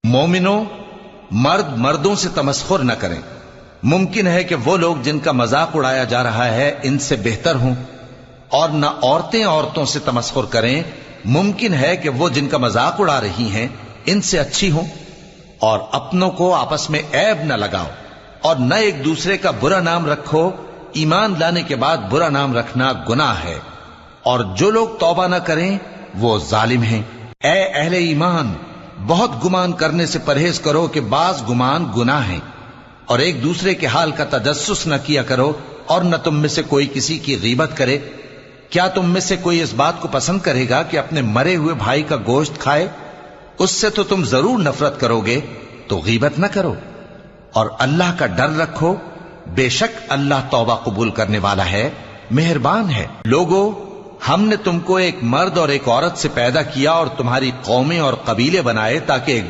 مومنوں، مرد مردوں سے تمسخر نہ کریں۔ ممکن ہے کہ وہ لوگ جن کا مذاق اڑایا جا رہا ہے ان سے بہتر ہوں، اور نہ عورتیں عورتوں سے تمسخر کریں، ممکن ہے کہ وہ جن کا مذاق اڑا رہی ہیں ان سے اچھی ہوں۔ اور اپنوں کو آپس میں عیب نہ لگاؤ، اور نہ ایک دوسرے کا برا نام رکھو، ایمان لانے کے بعد برا نام رکھنا گناہ ہے، اور جو لوگ توبہ نہ کریں وہ ظالم ہیں۔ اے اہل ایمان، بہت گمان کرنے سے پرہیز کرو کہ بعض گمان گناہ ہیں، اور ایک دوسرے کے حال کا تجسس نہ کیا کرو، اور نہ تم میں سے کوئی کسی کی غیبت کرے۔ کیا تم میں سے کوئی اس بات کو پسند کرے گا کہ اپنے مرے ہوئے بھائی کا گوشت کھائے؟ اس سے تو تم ضرور نفرت کرو گے، تو غیبت نہ کرو، اور اللہ کا ڈر رکھو، بے شک اللہ توبہ قبول کرنے والا ہے، مہربان ہے۔ لوگو، ہم نے تم کو ایک مرد اور ایک عورت سے پیدا کیا اور تمہاری قومیں اور قبیلے بنائے تاکہ ایک